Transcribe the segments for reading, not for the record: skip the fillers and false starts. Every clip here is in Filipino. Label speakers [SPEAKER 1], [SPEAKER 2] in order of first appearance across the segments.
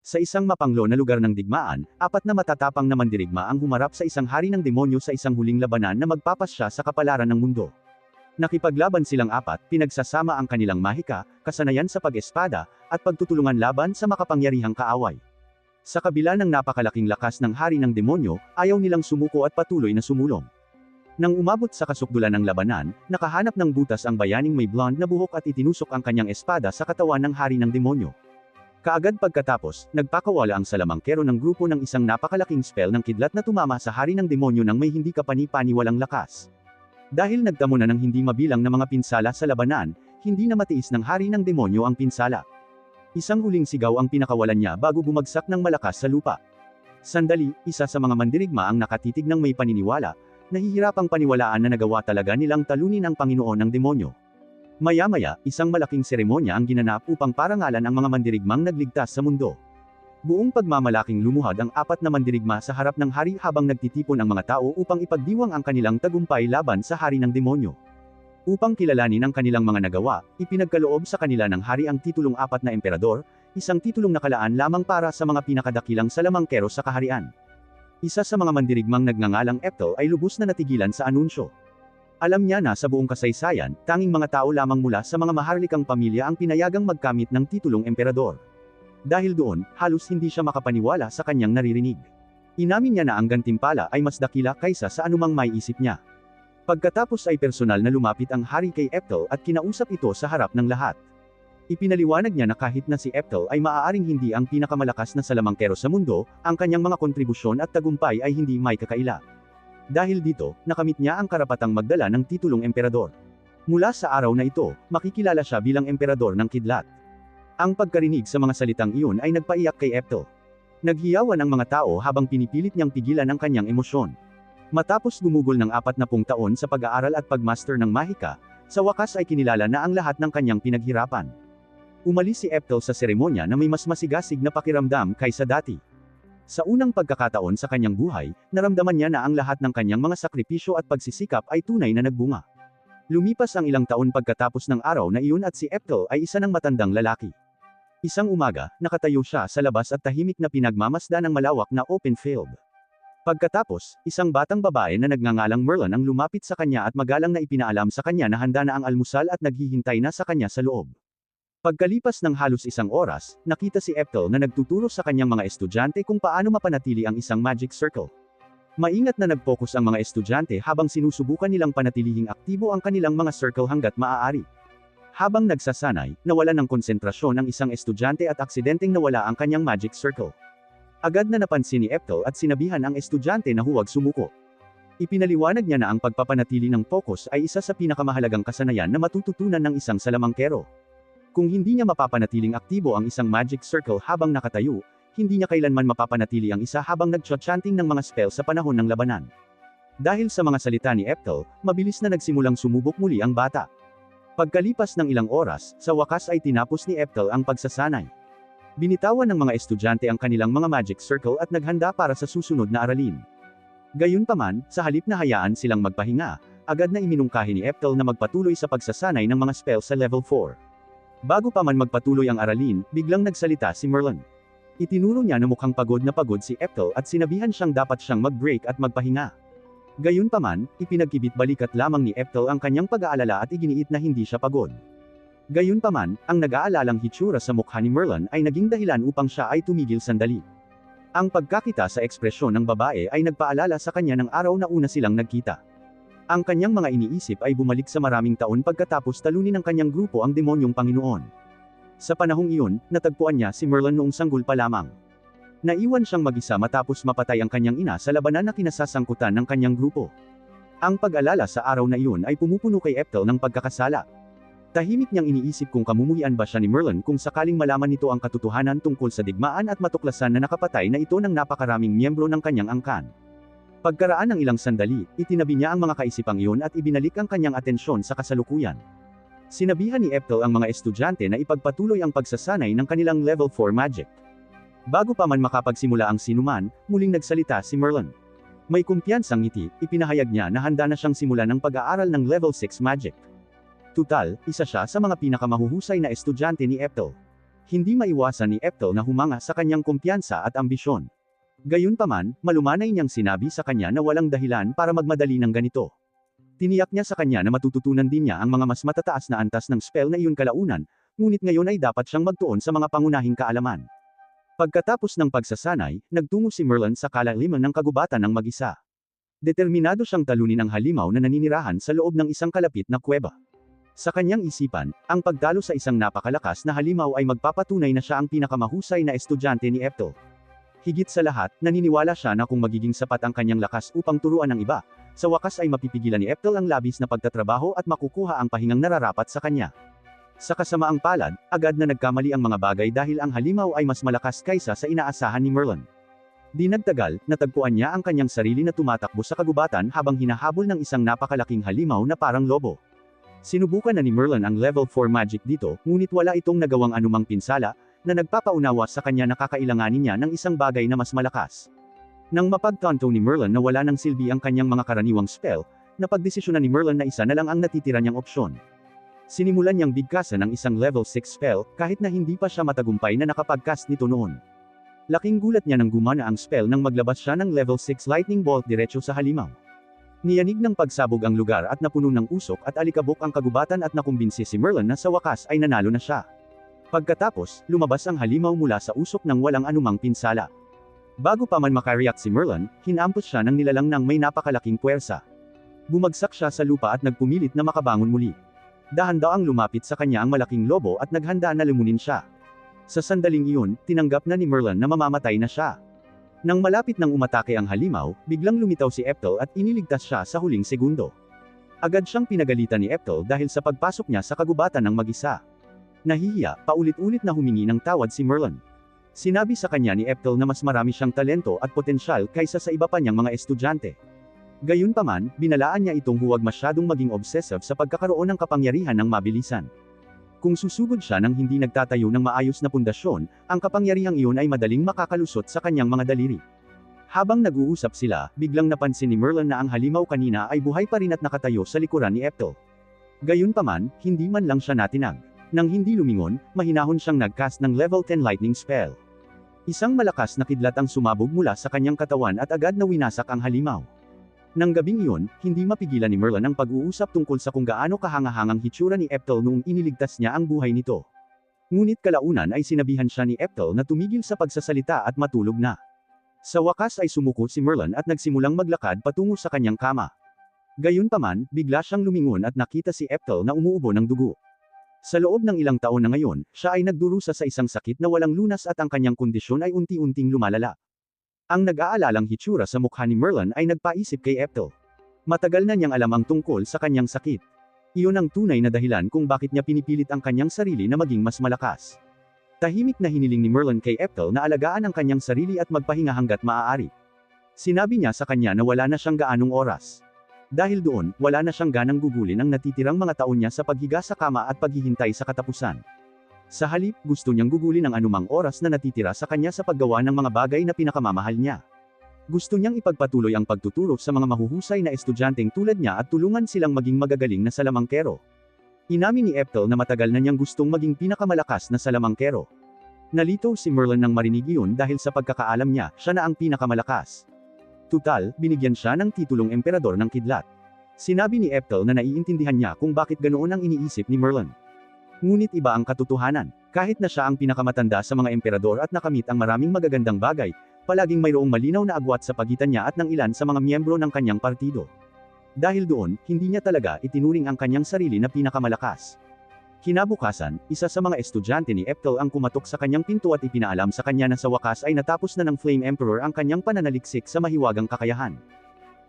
[SPEAKER 1] Sa isang mapanglo na lugar ng digmaan, 4 na matatapang na mandirigma ang humarap sa isang hari ng demonyo sa isang huling labanan na magpapasya sa kapalaran ng mundo. Nakipaglaban silang 4, pinagsasama ang kanilang mahika, kasanayan sa pag-espada, at pagtutulungan laban sa makapangyarihang kaaway. Sa kabila ng napakalaking lakas ng hari ng demonyo, ayaw nilang sumuko at patuloy na sumulong. Nang umabot sa kasukdulan ng labanan, nakahanap ng butas ang bayaning may blonde na buhok at itinusok ang kanyang espada sa katawan ng hari ng demonyo. Kaagad pagkatapos, nagpakawala ang salamangkero ng grupo ng isang napakalaking spell ng kidlat na tumama sa hari ng demonyo nang may hindi kapani-paniwalang lakas. Dahil nagdamo na ng hindi mabilang na mga pinsala sa labanan, hindi na matiis ng hari ng demonyo ang pinsala. Isang huling sigaw ang pinakawalan niya bago bumagsak ng malakas sa lupa. Sandali, isa sa mga mandirigma ang nakatitig ng may paniniwala, nahihirapang paniwalaan na nagawa talaga nilang talunin ang Panginoon ng demonyo. Maya-maya, isang malaking seremonya ang ginanap upang parangalan ang mga mandirigmang nagligtas sa mundo. Buong pagmamalaking lumuhad ang 4 na mandirigma sa harap ng hari habang nagtitipon ang mga tao upang ipagdiwang ang kanilang tagumpay laban sa hari ng demonyo. Upang kilalanin ang kanilang mga nagawa, ipinagkaloob sa kanila ng hari ang titulong 4 na emperador, isang titulong nakalaan lamang para sa mga pinakadakilang salamangkero sa kaharian. Isa sa mga mandirigmang nagngangalang Eptel ay lubos na natigilan sa anunsyo. Alam niya na sa buong kasaysayan, tanging mga tao lamang mula sa mga maharlikang pamilya ang pinayagang magkamit ng titulong emperador. Dahil doon, halos hindi siya makapaniwala sa kanyang naririnig. Inamin niya na ang gantimpala ay mas dakila kaysa sa anumang maiisip niya. Pagkatapos ay personal na lumapit ang hari kay Eptel at kinausap ito sa harap ng lahat. Ipinaliwanag niya na kahit na si Eptel ay maaaring hindi ang pinakamalakas na salamangkero sa mundo, ang kanyang mga kontribusyon at tagumpay ay hindi may kakaila. Dahil dito, nakamit niya ang karapatang magdala ng titulong emperador. Mula sa araw na ito, makikilala siya bilang emperador ng kidlat. Ang pagkarinig sa mga salitang iyon ay nagpaiyak kay Eptel. Naghiyawan ang mga tao habang pinipilit niyang pigilan ang kanyang emosyon. Matapos gumugol ng 40 taon sa pag-aaral at pagmaster ng mahika, sa wakas ay kinilala na ang lahat ng kanyang pinaghirapan. Umalis si Eptel sa seremonya na may mas masigasig na pakiramdam kaysa dati. Sa unang pagkakataon sa kanyang buhay, naramdaman niya na ang lahat ng kanyang mga sakripisyo at pagsisikap ay tunay na nagbunga. Lumipas ang ilang taon pagkatapos ng araw na iyon at si Eptel ay isa ng matandang lalaki. Isang umaga, nakatayo siya sa labas at tahimik na pinagmamasdan ng malawak na open field. Pagkatapos, isang batang babae na nagngangalang Merlin ang lumapit sa kanya at magalang na ipinaalam sa kanya na handa na ang almusal at naghihintay na sa kanya sa loob. Pagkalipas ng halos isang oras, nakita si Eptel na nagtuturo sa kanyang mga estudyante kung paano mapanatili ang isang magic circle. Maingat na nag-focus ang mga estudyante habang sinusubukan nilang panatilihing aktibo ang kanilang mga circle hanggat maaari. Habang nagsasanay, nawalan ng konsentrasyon ang isang estudyante at aksidenteng nawala ang kanyang magic circle. Agad na napansin ni Eptel at sinabihan ang estudyante na huwag sumuko. Ipinaliwanag niya na ang pagpapanatili ng focus ay isa sa pinakamahalagang kasanayan na matututunan ng isang salamangkero. Kung hindi niya mapapanatiling aktibo ang isang magic circle habang nakatayo, hindi niya kailanman mapapanatili ang isa habang nag-chanting ng mga spell sa panahon ng labanan. Dahil sa mga salita ni Eptel, mabilis na nagsimulang sumubok muli ang bata. Pagkalipas ng ilang oras, sa wakas ay tinapos ni Eptel ang pagsasanay. Binitawan ng mga estudyante ang kanilang mga magic circle at naghanda para sa susunod na aralin. Gayunpaman, sa halip na hayaan silang magpahinga, agad na iminungkahi ni Eptel na magpatuloy sa pagsasanay ng mga spell sa level 4. Bago pa man magpatuloy ang aralin, biglang nagsalita si Merlin. Itinuro niya na mukhang pagod na pagod si Eptel at sinabihan siyang dapat siyang mag-break at magpahinga. Gayunpaman, ipinagkibit-balikat lamang ni Eptel ang kanyang pag-aalala at iginiit na hindi siya pagod. Gayunpaman, ang nag-aalalang hitsura sa mukha ni Merlin ay naging dahilan upang siya ay tumigil sandali. Ang pagkakita sa ekspresyon ng babae ay nagpaalala sa kanya ng araw na una silang nagkita. Ang kanyang mga iniisip ay bumalik sa maraming taon pagkatapos talunin ng kanyang grupo ang demonyong Panginoon. Sa panahong iyon, natagpuan niya si Merlin noong sanggol pa lamang. Naiwan siyang mag-isa matapos mapatay ang kanyang ina sa labanan na kinasasangkutan ng kanyang grupo. Ang pag-alala sa araw na iyon ay pumupuno kay Eptel ng pagkakasala. Tahimik niyang iniisip kung kamumuhian ba siya ni Merlin kung sakaling malaman nito ang katotohanan tungkol sa digmaan at matuklasan na nakapatay na ito ng napakaraming miyembro ng kanyang angkan. Pagkaraan ng ilang sandali, itinabi niya ang mga kaisipang iyon at ibinalik ang kanyang atensyon sa kasalukuyan. Sinabihan ni Eptel ang mga estudyante na ipagpatuloy ang pagsasanay ng kanilang level 4 magic. Bago pa man makapagsimula ang sinuman, muling nagsalita si Merlin. May kumpiyansang ngiti, ipinahayag niya na handa na siyang simulan ng pag-aaral ng level 6 magic. Tutal, isa siya sa mga pinakamahuhusay na estudyante ni Eptel. Hindi maiwasan ni Eptel na humanga sa kanyang kumpiyansa at ambisyon. Gayunpaman, malumanay niyang sinabi sa kanya na walang dahilan para magmadali ng ganito. Tiniyak niya sa kanya na matututunan din niya ang mga mas matataas na antas ng spell na iyon kalaunan, ngunit ngayon ay dapat siyang magtuon sa mga pangunahing kaalaman. Pagkatapos ng pagsasanay, nagtungo si Merlin sa kalaliman ng kagubatan ng mag-isa. Determinado siyang talunin ang halimaw na naninirahan sa loob ng isang kalapit na kuweba. Sa kanyang isipan, ang pagtalo sa isang napakalakas na halimaw ay magpapatunay na siya ang pinakamahusay na estudyante ni Eptel. Higit sa lahat, naniniwala siya na kung magiging sapat ang kanyang lakas upang turuan ng iba, sa wakas ay mapipigilan ni Eptel ang labis na pagtatrabaho at makukuha ang pahingang nararapat sa kanya. Sa kasamaang palad, agad na nagkamali ang mga bagay dahil ang halimaw ay mas malakas kaysa sa inaasahan ni Merlin. Di nagtagal, natagpuan niya ang kanyang sarili na tumatakbo sa kagubatan habang hinahabol ng isang napakalaking halimaw na parang lobo. Sinubukan na ni Merlin ang level 4 magic dito, ngunit wala itong nagawang anumang pinsala, na nagpapaunawa sa kanya na kakailanganin niya ng isang bagay na mas malakas. Nang mapagtanto ni Merlin na wala ng silbi ang kanyang mga karaniwang spell, napagdesisyonan ni Merlin na isa na lang ang natitira niyang opsyon. Sinimulan niyang bigkasan ng isang level 6 spell, kahit na hindi pa siya matagumpay na nakapagcast nito noon. Laking gulat niya nang gumana ang spell nang maglabas siya ng level 6 lightning bolt diretso sa halimaw. Niyanig ng pagsabog ang lugar at napuno ng usok at alikabok ang kagubatan at nakumbinsi si Merlin na sa wakas ay nanalo na siya. Pagkatapos, lumabas ang halimaw mula sa usok nang walang anumang pinsala. Bago pa man makareact si Merlin, hinampos siya ng nilalang ng may napakalaking puwersa. Bumagsak siya sa lupa at nagpumilit na makabangon muli. Dahan-daang lumapit sa kanya ang malaking lobo at naghanda na lumunin siya. Sa sandaling iyon, tinanggap na ni Merlin na mamamatay na siya. Nang malapit nang umatake ang halimaw, biglang lumitaw si Eptel at iniligtas siya sa huling segundo. Agad siyang pinagalitan ni Eptel dahil sa pagpasok niya sa kagubatan ng mag-isa. Nahihiya, paulit-ulit na humingi ng tawad si Merlin. Sinabi sa kanya ni Eptel na mas marami siyang talento at potensyal kaysa sa iba pa niyang mga estudyante. Gayunpaman, binalaan niya itong huwag masyadong maging obsessive sa pagkakaroon ng kapangyarihan ng mabilisan. Kung susugod siya ng hindi nagtatayo ng maayos na pundasyon, ang kapangyarihang iyon ay madaling makakalusot sa kanyang mga daliri. Habang nag-uusap sila, biglang napansin ni Merlin na ang halimaw kanina ay buhay pa rin at nakatayo sa likuran ni Eptel. Gayunpaman, hindi man lang siya natinag. Nang hindi lumingon, mahinahon siyang nag-cast ng level 10 lightning spell. Isang malakas na kidlat ang sumabog mula sa kanyang katawan at agad na winasak ang halimaw. Nang gabing iyon, hindi mapigilan ni Merlin ang pag-uusap tungkol sa kung gaano kahangahangang hitsura ni Eptel noong iniligtas niya ang buhay nito. Ngunit kalaunan ay sinabihan siya ni Eptel na tumigil sa pagsasalita at matulog na. Sa wakas ay sumuko si Merlin at nagsimulang maglakad patungo sa kanyang kama. Gayunpaman, bigla siyang lumingon at nakita si Eptel na umuubo ng dugo. Sa loob ng ilang taon na ngayon, siya ay nagdurusa sa isang sakit na walang lunas at ang kanyang kondisyon ay unti-unting lumalala. Ang nag-aalalang hitsura sa mukha ni Merlin ay nagpaisip kay Eptel. Matagal na niyang alam ang tungkol sa kanyang sakit. Iyon ang tunay na dahilan kung bakit niya pinipilit ang kanyang sarili na maging mas malakas. Tahimik na hiniling ni Merlin kay Eptel na alagaan ang kanyang sarili at magpahinga hanggat maaari. Sinabi niya sa kanya na wala na siyang gaanong oras. Dahil doon, wala na siyang ganang gugulin ang natitirang mga taon niya sa paghiga sa kama at paghihintay sa katapusan. Sa halip, gusto niyang gugulin ang anumang oras na natitira sa kanya sa paggawa ng mga bagay na pinakamamahal niya. Gusto niyang ipagpatuloy ang pagtuturo sa mga mahuhusay na estudyanteng tulad niya at tulungan silang maging magagaling na salamangkero. Inamin ni Eptel na matagal na niyang gustong maging pinakamalakas na salamangkero. Nalito si Merlin nang marinig iyon dahil sa pagkakaalam niya, siya na ang pinakamalakas. Tutal, binigyan siya ng titulong emperador ng kidlat. Sinabi ni Eptel na naiintindihan niya kung bakit ganoon ang iniisip ni Merlin. Ngunit iba ang katotohanan. Kahit na siya ang pinakamatanda sa mga emperador at nakamit ang maraming magagandang bagay, palaging mayroong malinaw na agwat sa pagitan niya at ng ilan sa mga miyembro ng kanyang partido. Dahil doon, hindi niya talaga itinuring ang kanyang sarili na pinakamalakas. Kinabukasan, isa sa mga estudyante ni Eptel ang kumatok sa kanyang pinto at ipinaalam sa kanya na sa wakas ay natapos na ng Flame Emperor ang kanyang pananaliksik sa mahiwagang kakayahan.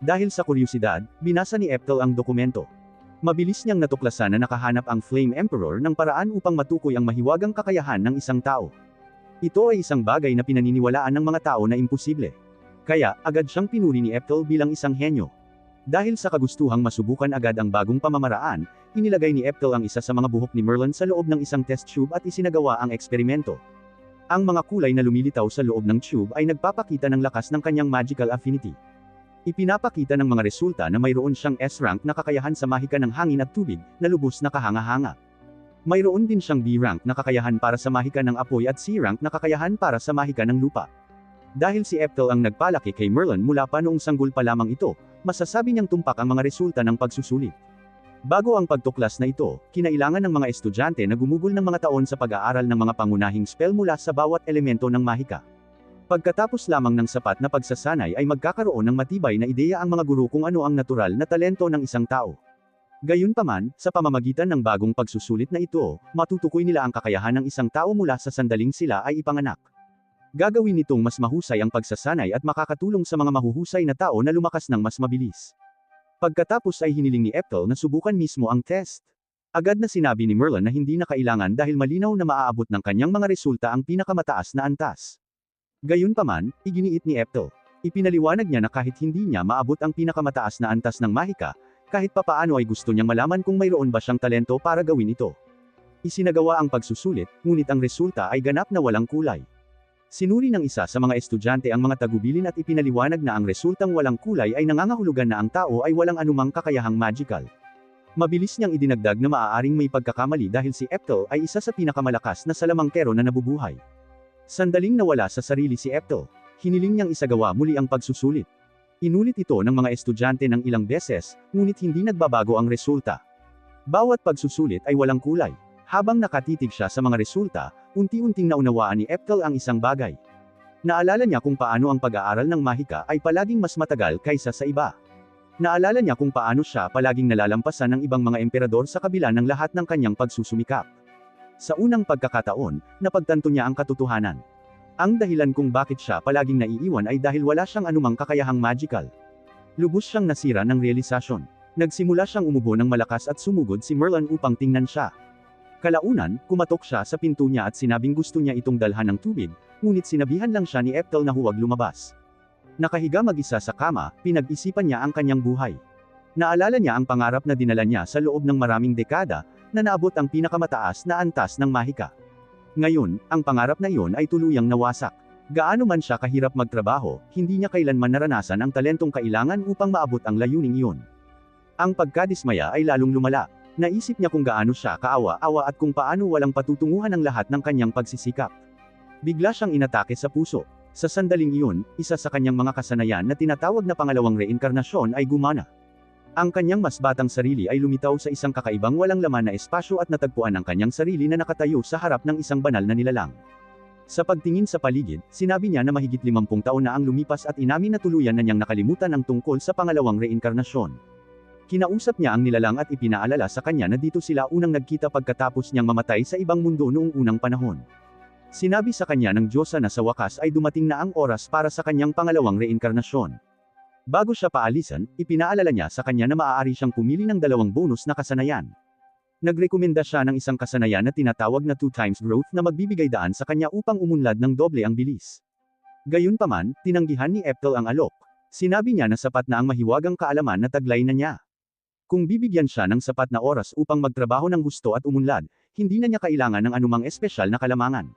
[SPEAKER 1] Dahil sa kuryosidad, binasa ni Eptel ang dokumento. Mabilis niyang natuklasan na nakahanap ang Flame Emperor ng paraan upang matukoy ang mahiwagang kakayahan ng isang tao. Ito ay isang bagay na pinaniniwalaan ng mga tao na imposible. Kaya, agad siyang pinuri ni Eptel bilang isang henyo. Dahil sa kagustuhang masubukan agad ang bagong pamamaraan, inilagay ni Eptel ang isa sa mga buhok ni Merlin sa loob ng isang test tube at isinagawa ang eksperimento. Ang mga kulay na lumilitaw sa loob ng tube ay nagpapakita ng lakas ng kanyang magical affinity. Ipinapakita ng mga resulta na mayroon siyang S-rank na kakayahan sa mahika ng hangin at tubig, na lubos na kahanga-hanga. Mayroon din siyang B-rank na kakayahan para sa mahika ng apoy at C-rank na kakayahan para sa mahika ng lupa. Dahil si Eptel ang nagpalaki kay Merlin mula pa noong sanggol pa lamang ito, masasabi niyang tumpak ang mga resulta ng pagsusulit. Bago ang pagtuklas na ito, kinailangan ng mga estudyante na gumugol ng mga taon sa pag-aaral ng mga pangunahing spell mula sa bawat elemento ng mahika. Pagkatapos lamang ng sapat na pagsasanay ay magkakaroon ng matibay na ideya ang mga guro kung ano ang natural na talento ng isang tao. Gayunpaman, sa pamamagitan ng bagong pagsusulit na ito, matutukoy nila ang kakayahan ng isang tao mula sa sandaling sila ay ipanganak. Gagawin nitong mas mahusay ang pagsasanay at makakatulong sa mga mahuhusay na tao na lumakas ng mas mabilis. Pagkatapos ay hiniling ni Eptel na subukan mismo ang test. Agad na sinabi ni Merlin na hindi na kailangan dahil malinaw na maaabot ng kanyang mga resulta ang pinakamataas na antas. Gayunpaman, iginiit ni Eptel. Ipinaliwanag niya na kahit hindi niya maabot ang pinakamataas na antas ng mahika, kahit papaano ay gusto niyang malaman kung mayroon ba siyang talento para gawin ito. Isinagawa ang pagsusulit, ngunit ang resulta ay ganap na walang kulay. Sinuri ng isa sa mga estudyante ang mga tagubilin at ipinaliwanag na ang resultang walang kulay ay nangangahulugan na ang tao ay walang anumang kakayahang magical. Mabilis niyang idinagdag na maaaring may pagkakamali dahil si Eptel ay isa sa pinakamalakas na salamangkero na nabubuhay. Sandaling nawala sa sarili si Eptel. Hiniling niyang isagawa muli ang pagsusulit. Inulit ito ng mga estudyante ng ilang beses, ngunit hindi nagbabago ang resulta. Bawat pagsusulit ay walang kulay. Habang nakatitig siya sa mga resulta, unti-unting naunawaan ni Eptel ang isang bagay. Naalala niya kung paano ang pag-aaral ng mahika ay palaging mas matagal kaysa sa iba. Naalala niya kung paano siya palaging nalalampasan ng ibang mga emperador sa kabila ng lahat ng kanyang pagsusumikap. Sa unang pagkakataon, napagtanto niya ang katotohanan. Ang dahilan kung bakit siya palaging naiiwan ay dahil wala siyang anumang kakayahang magical. Lubos siyang nasira ng realisasyon. Nagsimula siyang umubo ng malakas at sumugod si Merlin upang tingnan siya. Kalaunan, kumatok siya sa pinto niya at sinabing gusto niya itong dalhan ng tubig, ngunit sinabihan lang siya ni Eptel na huwag lumabas. Nakahiga mag-isa sa kama, pinag-isipan niya ang kanyang buhay. Naalala niya ang pangarap na dinala niya sa loob ng maraming dekada, na naabot ang pinakamataas na antas ng mahika. Ngayon, ang pangarap na iyon ay tuluyang nawasak. Gaano man siya kahirap magtrabaho, hindi niya kailanman naranasan ang talentong kailangan upang maabot ang layuning iyon. Ang pagkadismaya ay lalong lumala. Naisip niya kung gaano siya kaawa-awa at kung paano walang patutunguhan ang lahat ng kanyang pagsisikap. Bigla siyang inatake sa puso. Sa sandaling iyon, isa sa kanyang mga kasanayan na tinatawag na pangalawang reinkarnasyon ay gumana. Ang kanyang mas batang sarili ay lumitaw sa isang kakaibang walang laman na espasyo at natagpuan ang kanyang sarili na nakatayo sa harap ng isang banal na nilalang. Sa pagtingin sa paligid, sinabi niya na mahigit 50 taon na ang lumipas at inamin na tuluyan na niyang nakalimutan ang tungkol sa pangalawang reinkarnasyon. Kinausap niya ang nilalang at ipinaalala sa kanya na dito sila unang nagkita pagkatapos niyang mamatay sa ibang mundo noong unang panahon. Sinabi sa kanya ng Diyosa na sa wakas ay dumating na ang oras para sa kanyang pangalawang reinkarnasyon. Bago siya paalisan, ipinaalala niya sa kanya na maaari siyang pumili ng 2 bonus na kasanayan. Nagrekomenda siya ng isang kasanayan na tinatawag na 2 times growth na magbibigay daan sa kanya upang umunlad ng doble ang bilis. Gayunpaman, tinanggihan ni Eptel ang alok. Sinabi niya na sapat na ang mahiwagang kaalaman na taglay na niya. Kung bibigyan siya ng sapat na oras upang magtrabaho ng gusto at umunlad, hindi na niya kailangan ng anumang espesyal na kalamangan.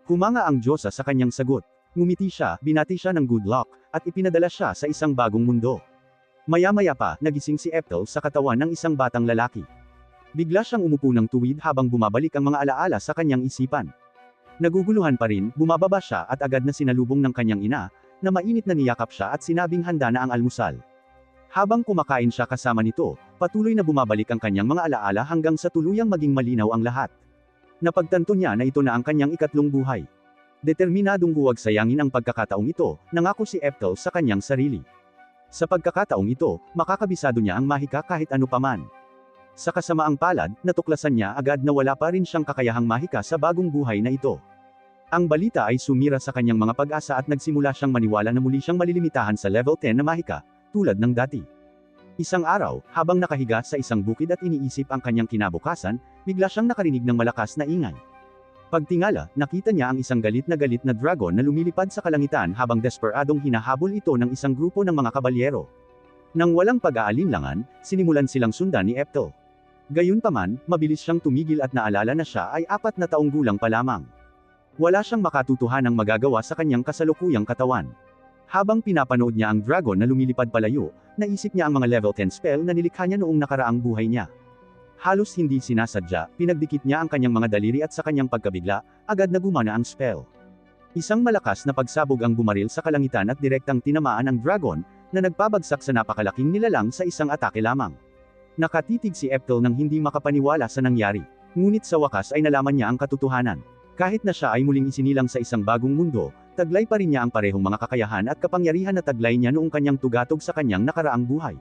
[SPEAKER 1] Humanga ang Diyosa sa kanyang sagot. Ngumiti siya, binati siya ng good luck, at ipinadala siya sa isang bagong mundo. Maya-maya pa, nagising si Eptel sa katawan ng isang batang lalaki. Bigla siyang umupo ng tuwid habang bumabalik ang mga alaala sa kanyang isipan. Naguguluhan pa rin, bumababa siya at agad na sinalubong ng kanyang ina, na mainit na niyakap siya at sinabing handa na ang almusal. Habang kumakain siya kasama nito, patuloy na bumabalik ang kanyang mga alaala hanggang sa tuluyang maging malinaw ang lahat. Napagtanto niya na ito na ang kanyang ikatlong buhay. Determinadong huwag sayangin ang pagkakataong ito, nangako si Eptel sa kanyang sarili. Sa pagkakataong ito, makakabisado niya ang mahika kahit ano paman. Sa kasamaang palad, natuklasan niya agad na wala pa rin siyang kakayahang mahika sa bagong buhay na ito. Ang balita ay sumira sa kanyang mga pag-asa at nagsimula siyang maniwala na muli siyang malilimitahan sa level 10 na mahika, tulad ng dati. Isang araw, habang nakahiga sa isang bukid at iniisip ang kanyang kinabukasan, bigla siyang nakarinig ng malakas na ingay. Pagtingala, nakita niya ang isang galit na dragon na lumilipad sa kalangitan habang desperadong hinahabol ito ng isang grupo ng mga kabalyero. Nang walang pag-aalinlangan, sinimulan silang sundan ni Eptel. Gayunpaman, mabilis siyang tumigil at naalala na siya ay 4 na taong gulang pa lamang. Wala siyang makatutuhanang magagawa sa kanyang kasalukuyang katawan. Habang pinapanood niya ang dragon na lumilipad palayo, naisip niya ang mga level 10 spell na nilikha niya noong nakaraang buhay niya. Halos hindi sinasadya, pinagdikit niya ang kanyang mga daliri at sa kanyang pagkabigla, agad na gumana ang spell. Isang malakas na pagsabog ang bumaril sa kalangitan at direktang tinamaan ang dragon, na nagpabagsak sa napakalaking nilalang sa isang atake lamang. Nakatitig si Eptel nang hindi makapaniwala sa nangyari. Ngunit sa wakas ay nalaman niya ang katotohanan. Kahit na siya ay muling isinilang sa isang bagong mundo, taglay pa rin niya ang parehong mga kakayahan at kapangyarihan na taglay niya noong kanyang tugatog sa kanyang nakaraang buhay.